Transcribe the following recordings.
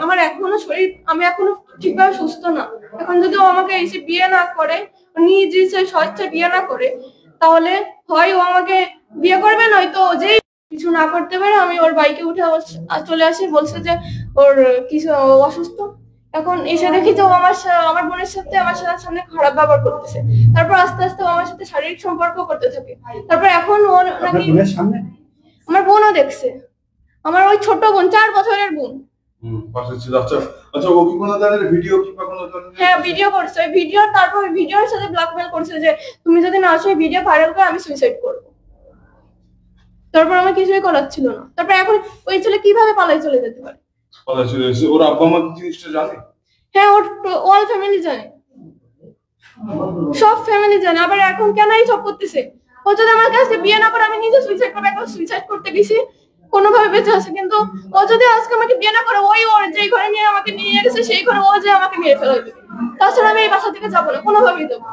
আমার এখনো শরীর, আমি এখনো ঠিকভাবে সুস্থ না। এখন যদি ও আমাকে এসে বিয়ে না করে, নিজ স্বেচ্ছায় বিয়ে না করে, তাহলে হয় ও আমাকে বিয়ে করবে, নয়তো যেই কিছু না করতে পারে আমি ওর বাইকে উঠে চলে আসি, বলছে যে ওর কিছু অসুস্থ। এখন এসে দেখি যে ও আমার বোনের সাথে আমার সামনে খারাপ ব্যবহার করতেছে। তারপর আস্তে আস্তে ও আমার সাথে শারীরিক সম্পর্ক করতে থাকে। তারপর এখন ও নাকি আমার বোনও দেখছে, আমার ওই ছোট বোন, 4 বছরের বোন। হ্যাঁ, ভিডিও করছে। ওই ভিডিও, তারপর ভিডিওর সাথে ব্ল্যাকমেল করছে যে তুমি যদি না আসো ভিডিও ভাইরাল করে আমি সুইসাইড করবো। তারপর আমার কিছুই করার ছিল না। তারপর এখন ওই ছেলে কিভাবে পালাই চলে যেতে পারে? পালাই চলে এসে ওর আব্বা মা জিনিসটা জানে? হ্যাঁ, ওর অল ফ্যামিলি জানে, সব ফ্যামিলি জানে। আবার এখন কেন এই সব করতেছে? ও যদি আমার কাছে বিয়ে না করে আমি নিজে সুইসাইড করবো, এখন সুইসাইড করতে গেছি কোনোভাবে বেঁচে আছে। কিন্তু ও যদি আজকে আমাকে বিয়ে না করে, ওর যেই ঘরে নিয়ে আমাকে নিয়ে গেছে সেই ঘরে ও যে আমাকে মেরে ফেলে দেবে। তাছাড়া আমি এই বাসা থেকে যাবো না, কোনোভাবেই দেবো।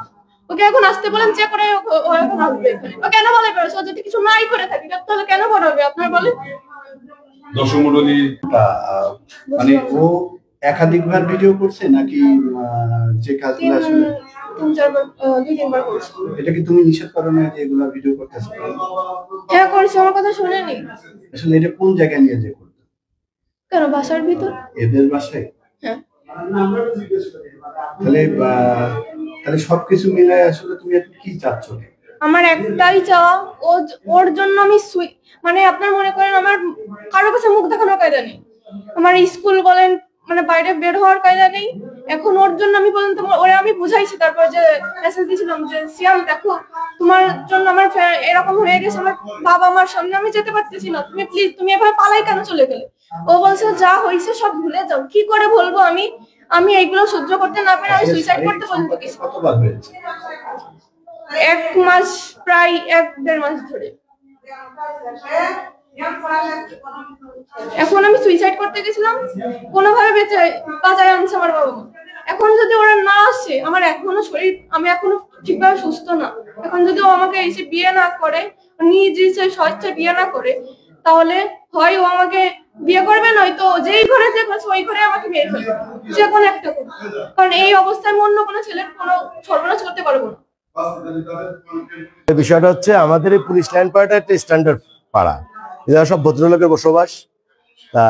ওকে এখন আসতে বলেন, যে করে ও এখন আসবে এখানে। ও কেন বলে বেরোছে? ও যদি কিছু নাই করে থাকে তাহলে কেন বলবে আপনার বলেন? দর্শক মণ্ডলী, মানে ও একাধিকবার ভিডিও করছে নাকি যে কাজগুলো আসলে 2-3 বার করছে? এটা কি তুমি নিষেধ করো না যে এগুলা ভিডিও করতেছ? হ্যাঁ করছে, আমার কথা শুনেনি। আসলে এটা কোন জায়গায় নিয়ে যে করতে? কেন বাসার ভিতর? এদের বাসায়? হ্যাঁ। তাহলে সবকিছু মিলে আসলে তুমি এখন কি চাচ্ছ? আমার একটাই চাওয়া, ওর জন্য আমি মানে আপনার মনে করেন আমার কারো কাছে মুখ দেখানোর কায়দা নেই, আমার স্কুল বলেন মানে বাইরে বের হওয়ার কায়দা নেই। এখন ওর জন্য আমি বলেন ওরে আমি বুঝাইছি, তারপর যে মেসেজ দিয়েছিলাম যে সিয়াম দেখো তোমার জন্য আমার এরকম হয়ে গেছে, আমার বাবা মার সামনে আমি যেতে পারতেছি না, তুমি প্লিজ তুমি এভাবে পালাই কেন চলে গেলে? ও বলছে যা হয়েছে সব ভুলে যাও। কি করে বলবো আমি এইগুলো সহ্য করতে না পেরে আমি সুইসাইড করতে পর্যন্ত গেছি। 1 মাস, প্রায় 1-1.5 মাস ধরে। এখন আমি সুইসাইড করতে গেছিলাম, কোনোভাবে বাঁচায় আনছে আমার বাবা মা। এখন যদি ওরা না আসে, আমার এখনো শরীর, আমি এখনো ঠিকভাবে সুস্থ না। এখন যদি ও আমাকে এসে বিয়ে না করে, নিজ স্বেচ্ছায় বিয়ে না করে, তাহলে হয় ও আমাকে বিয়ে করবে, নয়তো যেই ঘরে যে ওই ঘরে আমাকে বিয়ে করবে, যে কোনো একটা করবে। কারণ এই অবস্থায় অন্য কোনো ছেলের কোনো সর্বনাশ করতে পারবো না। বিষয়টা হচ্ছে আমাদের এই পুলিশ লাইন পাড়াটা একটা স্ট্যান্ডার্ড পাড়া, এরা সব ভদ্রলোকের বসবাস। তা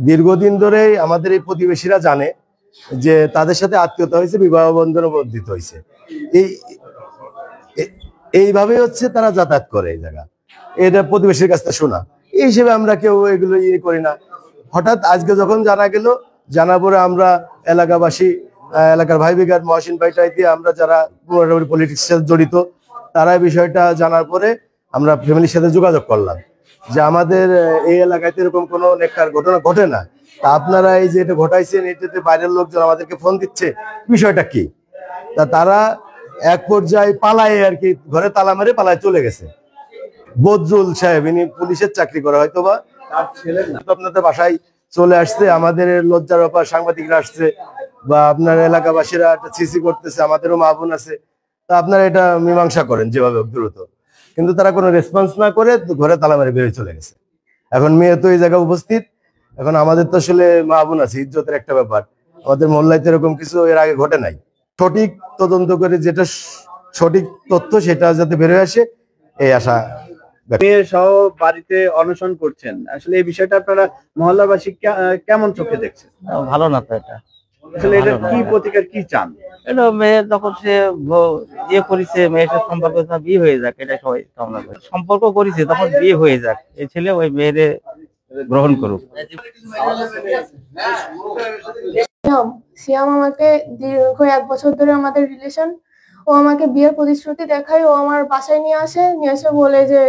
দীর্ঘদিন ধরেই আমাদের এই প্রতিবেশীরা জানে যে তাদের সাথে আত্মীয়তা হয়েছে, বিবাহ বন্ধনে বর্ধিত হয়েছে। এইভাবে হচ্ছে তারা যাতায়াত করে এই জায়গা, এটা প্রতিবেশীর কাছ থেকে শোনা। এই হিসেবে আমরা কেউ এগুলো ইয়ে করি না। হঠাৎ আজকে যখন জানা গেল, জানা পরে আমরা এলাকাবাসী, এলাকার ভাই ব্রিগেড, মহসিন ভাইটাই দিয়ে আমরা যারা পলিটিক্সের সাথে জড়িত, তারা বিষয়টা জানার পরে আমরা ফ্যামিলির সাথে যোগাযোগ করলাম যে আমাদের এই এলাকায় এরকম কোনো নেককার ঘটনা ঘটে না, তা আপনারা এই যে এটা ঘটাইছেন, এটাতে বাইরের লোকজন আমাদেরকে ফোন দিচ্ছে, বিষয়টা কি? তা তারা এক পর্যায়ে পালায় আর কি, ঘরে তালা মেরে পালায় চলে গেছে। বদরুল সাহেব, ইনি পুলিশের চাকরি করে, হয়তো বা তার ছেলে আপনাদের বাসায় চলে আসছে। আমাদের লজ্জার ব্যাপার, সাংবাদিকরা আসছে বা আপনার এলাকাবাসীরা একটা সিসি করতেছে, আমাদেরও মা বোন আছে, তা আপনারা এটা মীমাংসা করেন যেভাবে দ্রুত। কিন্তু তারা কোনো রেসপন্স না করে ঘরে তালা মেরে বেরিয়ে চলে গেছে। এখন মেয়ে তো এই জায়গায় উপস্থিত, এখন আমাদের তো আসলে মা বোন আছে, ইজ্জতের একটা ব্যাপার। আমাদের মহল্লায় তো এরকম কিছু এর আগে ঘটে নাই। সঠিক তদন্ত করে যেটা সঠিক তথ্য সেটা যাতে বেরোয় আসে, এই আশা। মেয়ে সহ বাড়িতে অনশন করছেন, আসলে এই বিষয়টা আপনারা মহল্লাবাসী কেমন চোখে দেখছেন? ভালো না তো এটা। আসলে এটা কি প্রতিকার, কি চান? এটা মেয়ে যখন সে ইয়ে করেছে, মেয়ের সাথে সম্পর্ক বিয়ে হয়ে যাক, এটা সবাই কামনা করে। সম্পর্ক করেছে তখন বিয়ে হয়ে যাক, এই ছেলে ওই মেয়েরে গ্রহণ করুক। সিয়াম আমাকে দীর্ঘ 1 বছর ধরে আমাদের রিলেশন, ও আমাকে বিয়ের প্রতিশ্রুতি দেখায়, ও আমার বাসায় নিয়ে আসে বলে যে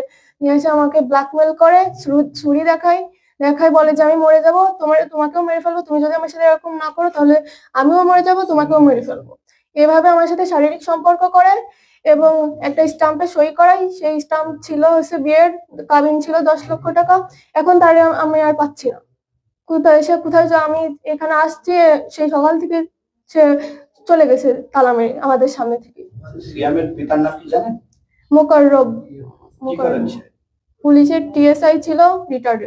আমাকে ব্ল্যাকমেল করে, ছুরি দেখায় বলে যে আমি মরে যাবো, তোমাকেও মেরে ফেলবো, তুমি যদি আমার সাথে এরকম না করো তাহলে আমিও মরে যাবো, তোমাকেও মেরে ফেলবো। এভাবে আমার সাথে শারীরিক সম্পর্ক করে এবং একটা স্টাম্পে সই করাই। সেই স্টাম্প ছিল হচ্ছে বিয়ের, কাবিন ছিল 10 লক্ষ টাকা। এখন তারে আমি আর পাচ্ছি না, কোথায় যে আমি এখানে আসছি, সেই সকাল থেকে সে চলে গেছে তালা মেরে আমাদের সামনে থেকে। সিয়ামের পিতার নাম কি জানেন? মোকাররব, পুলিশের টিএসআই ছিল, রিটায়ার্ড।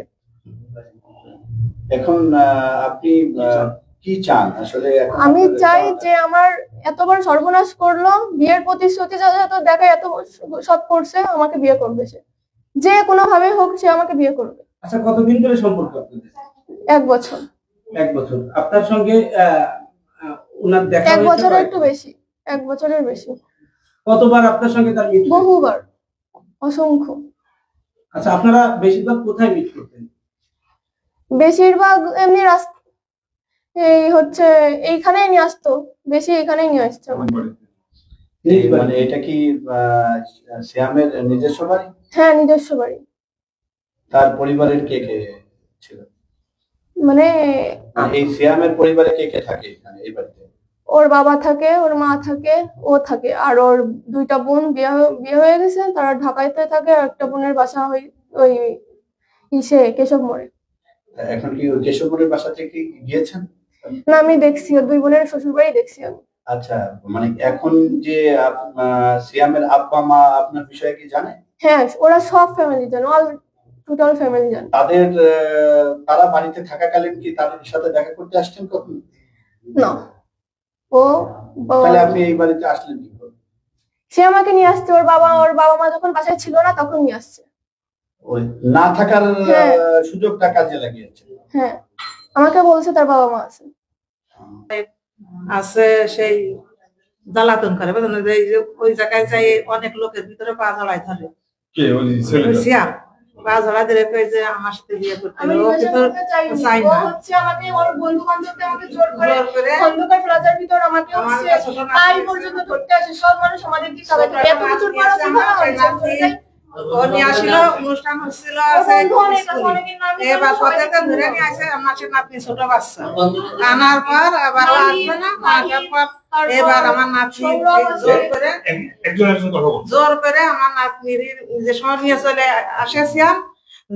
এখন আপনি কি চান আসলে এখন আমি আপনাদের চাই চাওয়াটা? যে আমার এত বড় সর্বনাশ করলো, বিয়ের প্রতিশ্রুতি যত দেখায় এত সব করছে, আমাকে বিয়ে করবে সে, যে কোনো ভাবে হোক সে আমাকে বিয়ে করবে। আচ্ছা, কতদিন ধরে সম্পর্ক আপনাদের? 1 বছর। 1 বছর। আপনার সঙ্গে ওনার দেখা 1 হয়েছে বছরের কয়- একটু বেশি, 1 বছরের বেশি, কতবার আপনার সঙ্গে তার মিট? বহুবার, অসংখ্য। আচ্ছা, আপনারা বেশিরভাগ কোথায় মিট করতেন? বেশিরভাগ এমনি এই হচ্ছে এইখানেই নিয়ে আসতো, বেশি এখানেই নিয়ে আসছে আমাকে। মানে এটা কি শ্যামের নিজস্ব বাড়ি? হ্যাঁ, নিজস্ব বাড়ি। তার পরিবারের কে কে ছিল? মানে এই শ্যামের পরিবারে কে কে থাকে এখানে এই বাড়িতে? ওর বাবা থাকে, ওর মা থাকে, ও থাকে, আর ওর 2টা বোন বিয়ে হয়ে গেছে, তারা ঢাকাইতে থাকে, আর একটা বোনের বাসা ওই কেশব মোড়ে। এখন কি ওই কেশবপুরের বাসা থেকে গিয়েছেন? না, আমি দেখছি ওর 2 বোনের শ্বশুর বাড়ি দেখছি আমি। আচ্ছা, মানে এখন যে শ্যামের আব্বা মা আপনার বিষয়ে কি জানে? হ্যাঁ, ওরা সব ফ্যামিলি জানে, অল টোটাল ফ্যামিলি জানে। তাদের তারা বাড়িতে থাকাকালীন কি তাদের সাথে দেখা করতে আসছেন কখনো? না, ও তাহলে আপনি এই বাড়িতে আসলেন কি করে? সে আমাকে নিয়ে আসছে, ওর বাবা মা যখন বাসায় ছিল না তখন নিয়ে আসছে। ওই না থাকার হ্যাঁ। সুযোগটা কাজে লাগিয়েছে। হ্যাঁ, আমাকে বলছে তার বাবা মা আছে। আছে সেই জ্বালাতন করে, বুঝলেন? এই যে ওই জায়গায় যাই অনেক লোকের ভিতরে পা ঝাড়াই ধরে, কে ওই ছেলেটা? সিয়াম পা ঝাড়া দিলে কই যে আমার সাথে বিয়ে করতে আমি হবে। ও রিলেশন কিন্তু করতে চাইনি, চাই ও না। হচ্ছে আমাকে ওর বন্ধু বান্ধবকে আমাকে জোর করে জোর করে খন্দকার প্লাজার ভিতর আমাকে আমার হচ্ছে কাছে ছোট নাতি পাই আছে। পর্যন্ত ধরতে আসে, সব মানুষ আমাদের দিকে তাকায় থাকে। এত কিছুর পর আছে আমার সেই নাতি, ও নিয়ে আসিল, অনুষ্ঠান হচ্ছিল, সেই স্কুলে। এবার পথেতে ধরে নিয়ে আসে আমার সেই নাতনি, ছোট বাচ্চা। আনার পর আবার ও আসবে না, আসার পর এবার আমার নাতনি জোর করে একজন কথা বল। জোর করে আমার নাতনির যে সময় নিয়ে চলে আসে সিয়াম,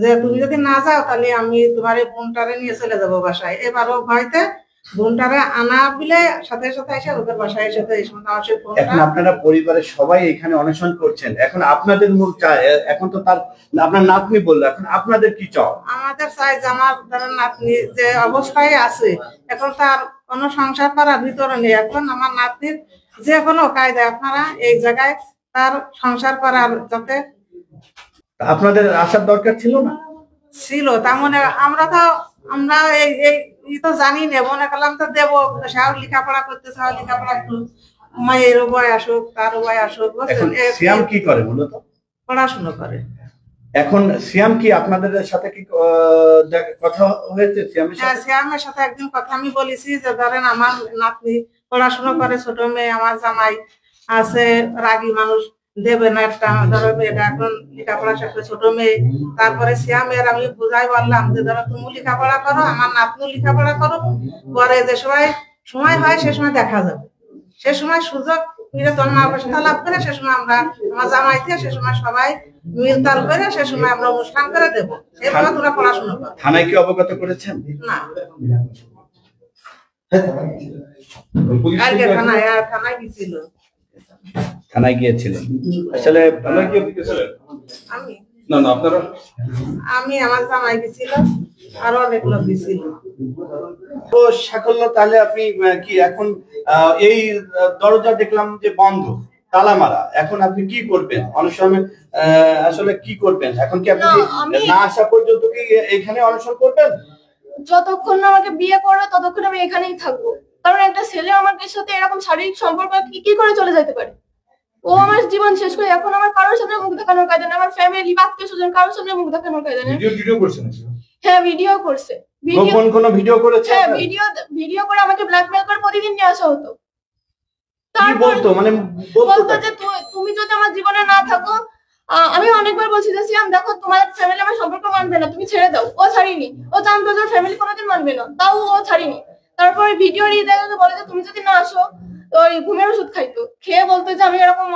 যে তুমি যদি না যাও তাহলে আমি তোমার এই বোনটারে নিয়ে চলে যাবো বাসায়। এবারও ভয়তে বোনটারে আনা বিলে সাথে সাথে এসে ওদের বাসায় এসে তো এই সময় আমার সেই এখন বোনটা আপনারা পরিবারের সবাই এখানে অনশন করছেন, এখন আপনাদের মূল এখন তো তার আপনার নাতনি বললো, এখন আপনাদের কি চাও? আমাদের চাই যে আমার ধরেন নাতনি যে অবস্থায় আছে এখন তার কোনো সংসার করার ভিতরে নেই। এখন আমার নাতনির যে কোনো কায়দায় আপনারা এই জায়গায় তার সংসার করার যাতে আপনাদের আসার দরকার ছিল না? ছিল, তার মানে আমরা এই তো জানি না, মনে করলাম তো দেবো, সব লেখাপড়া করতে, সব লেখাপড়া একটু মায়ের উপায় আসুক, তার উপায় আসুক, এখন বুঝছেন? সিয়াম কি করে মূলত? পড়াশোনা করে। এখন সিয়াম কি আপনাদের সাথে কি কথা হয়েছে সিয়ামের হ্যাঁ, সাথে? শ্যামের সাথে একদিন কথা আমি বলেছি যে ধরেন আমার নাতনি পড়াশোনা করে, ছোট মেয়ে, আমার জামাই আছে রাগী মানুষ, দেবে না একটা, ধরো মেয়েটা এখন লেখাপড়া শেষ করে, ছোট মেয়ে। তারপরে শ্যামের আমি বুঝাই বললাম যে ধরো তুমি লেখাপড়া করো, আমার নাতনি লেখাপড়া করো, পরে যে সময় হয় সে সময় দেখা যাবে, সে সময় সুযোগ মিলে তোমার মা বাবার সাথে লাভ করে, সে সময় আমরা আমার জামাইতে সে সময় সবাই মিলতাল করে সে সময় আমরা অনুষ্ঠান করে দেবো, এভাবে তোমরা পড়াশোনা করো। থানায় কি অবগত করেছেন? না, পুলিশ কালকে থানায় গেছিল। থানায় গিয়েছিলেন আসলে আমরা কি আপনি গেছিলেন? আমি না না, আপনারা আমার জামাই গেছিল, আরো অনেক লোক গেছিল। তো সাকল্য, তাহলে আপনি কি এখন এই দরজা দেখলাম যে বন্ধ, তালা মারা, এখন আপনি কি করবেন? অনশনে আসলে কি করবেন এখন? কি আপনি না আসা পর্যন্ত কি এখানে অনশন করবেন? যতক্ষণ না আমাকে বিয়ে করবে ততক্ষণ আমি এখানেই থাকবো, কারণ একটা ছেলে আমার সাথে এরকম শারীরিক সম্পর্ক কি করে চলে যেতে পারে? ও আমার জীবন শেষ করে এখন আমার কারোর সামনে মুখ দেখানোর কায়দা নেই, আমার ফ্যামিলি আত্মীয় স্বজন কারোর সামনে মুখ দেখানোর কায়দা নেই। ভিডিও করছেন? হ্যাঁ, ভিডিও করছে, গোপন কোনো ভিডিও করেছে? হ্যাঁ, ভিডিও করে আমাকে ব্ল্যাকমেল করে প্রতিদিন নিয়ে আসা হতো। কি বলতো? মানে বলতো যে তুমি যদি আমার জীবনে না থাকো, আমি অনেকবার বলছি যে সিয়াম দেখো তোমার ফ্যামিলি আমার সম্পর্ক মানবে না, তুমি ছেড়ে দাও। ও ছাড়িনি, ও জানতো যে ফ্যামিলি কোনোদিন মানবে না, তাও ও ছাড়িনি। তারপরে ভিডিও নিয়ে দেখা বলে যে তুমি যদি না আসো তো ওই ঘুমের ওষুধ খাইতো, খেয়ে বলতো যে আমি এরকম